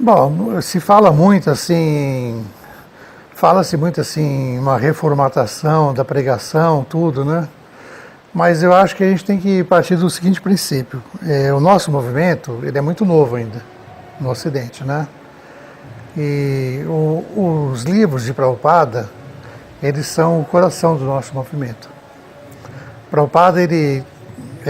Bom, fala-se muito assim, uma reformatação da pregação, tudo, né? Mas eu acho que a gente tem que partir do seguinte princípio. O nosso movimento, ele é muito novo ainda, no Ocidente, né? E os livros de Prabhupada, eles são o coração do nosso movimento. Prabhupada,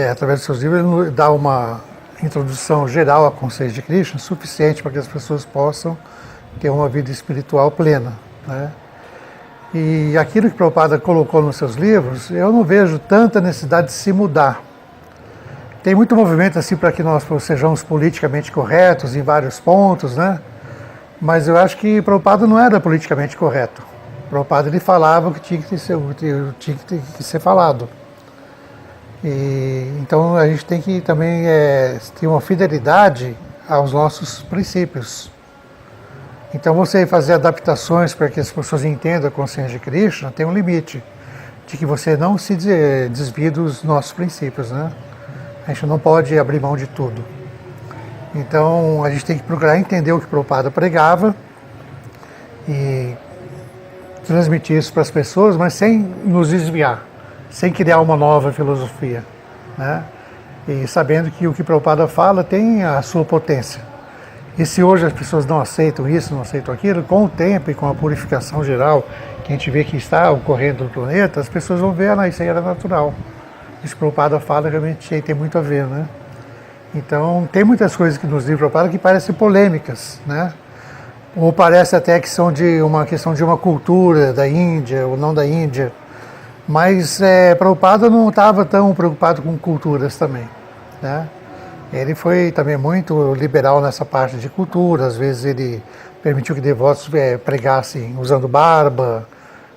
através dos seus livros, ele dá uma introdução geral à consciência de Krishna, suficiente para que as pessoas possam ter uma vida espiritual plena, né? E aquilo que Prabhupada colocou nos seus livros, eu não vejo tanta necessidade de se mudar. Tem muito movimento assim para que nós sejamos politicamente corretos em vários pontos, né? Mas eu acho que Prabhupada não era politicamente correto. Prabhupada, ele falava o que tinha que ser falado. Então a gente tem que também ter uma fidelidade aos nossos princípios. Então você fazer adaptações para que as pessoas entendam a consciência de Krishna tem um limite, de que você não se desvie dos nossos princípios, né? A gente não pode abrir mão de tudo. Então a gente tem que procurar entender o que Prabhupada pregava e transmitir isso para as pessoas, mas sem nos desviar, sem criar uma nova filosofia, né? E sabendo que o que Prabhupada fala tem a sua potência. E se hoje as pessoas não aceitam isso, não aceitam aquilo, com o tempo e com a purificação geral que a gente vê que está ocorrendo no planeta, as pessoas vão ver, isso aí era natural. Isso que Prabhupada fala realmente tem muito a ver, né? Então, tem muitas coisas que nos livros Prabhupada que parecem polêmicas, né? Ou parece até que são de uma questão de uma cultura da Índia ou não da Índia. Mas Prabhupada não estava tão preocupado com culturas também, né? Ele foi também muito liberal nessa parte de cultura. Às vezes ele permitiu que devotos pregassem usando barba,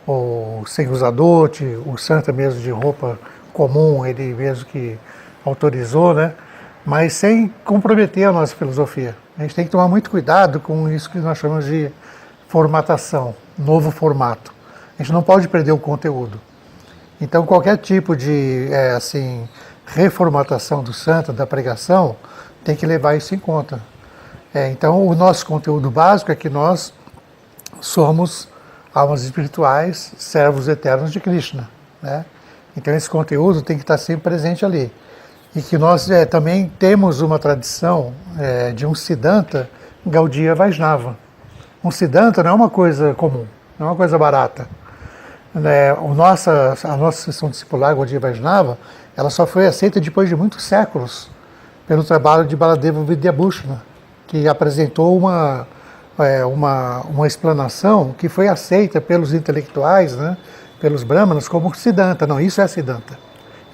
ou sem usar dote, o santa mesmo de roupa comum, ele mesmo que autorizou, né? Mas sem comprometer a nossa filosofia. A gente tem que tomar muito cuidado com isso que nós chamamos de formatação, novo formato. A gente não pode perder o conteúdo. Então qualquer tipo de reformatação do santo, da pregação, tem que levar isso em conta. Então o nosso conteúdo básico é que nós somos almas espirituais, servos eternos de Krishna, né? Então esse conteúdo tem que estar sempre presente ali. E que nós também temos uma tradição de um Siddhanta Gaudiya Vaishnava. Um Siddhanta não é uma coisa comum, não é uma coisa barata. A nossa sessão discipular Gaudiya Vaishnava, ela só foi aceita depois de muitos séculos pelo trabalho de Baladeva Vidyabhushana, que apresentou uma explanação que foi aceita pelos intelectuais, né, pelos brahmanas, como Siddhanta. Não, isso é Siddhanta.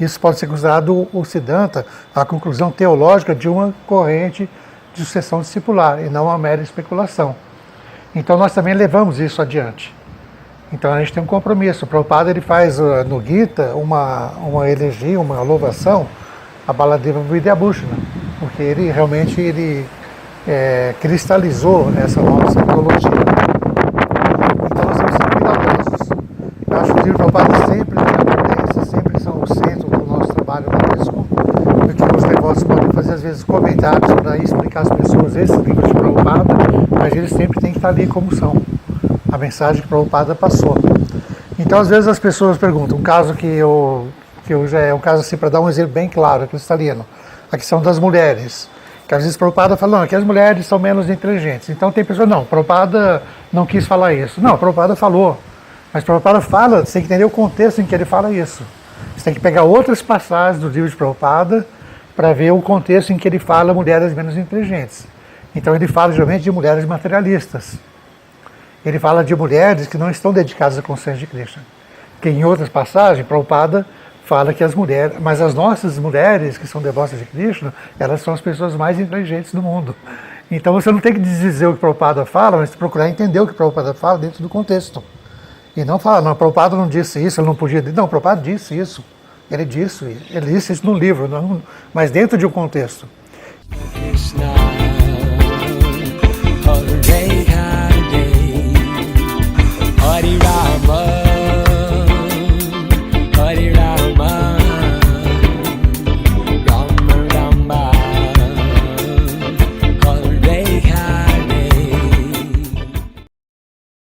Isso pode ser considerado o Siddhanta, a conclusão teológica de uma corrente de sucessão discipular, e não uma mera especulação. Então nós também levamos isso adiante. Então a gente tem um compromisso. O Prabhupada, ele faz no Gita uma elegia, uma louvação a Baladeva Vidyabhushana, porque ele realmente cristalizou essa nossa teologia. Então nós temos que ser cuidadosos. Eu acho que os livros do Prabhupada sempre são o centro do nosso trabalho mesmo, porque os devotos podem fazer às vezes comentários para explicar às pessoas esses livros de Prabhupada, mas eles sempre têm que estar ali como são, a mensagem que Prabhupada passou. Então às vezes as pessoas perguntam, um caso que já é um caso assim, para dar um exemplo bem claro, cristalino, a questão das mulheres, que às vezes Prabhupada fala, não, que as mulheres são menos inteligentes. Então tem pessoas, não, Prabhupada não quis falar isso. Não, Prabhupada falou, mas Prabhupada fala, você tem que entender o contexto em que ele fala isso. Você tem que pegar outras passagens do livro de Prabhupada para ver o contexto em que ele fala mulheres menos inteligentes. Então ele fala geralmente de mulheres materialistas. Ele fala de mulheres que não estão dedicadas à consciência de Krishna. Que em outras passagens, Prabhupada fala que as mulheres, mas as nossas mulheres que são devotas de Krishna, elas são as pessoas mais inteligentes do mundo. Então você não tem que dizer o que Prabhupada fala, mas procurar entender o que Prabhupada fala dentro do contexto. E não falar, não, Prabhupada não disse isso, ele não podia dizer. Não, Prabhupada disse isso. Ele disse isso no livro, não, mas dentro de um contexto.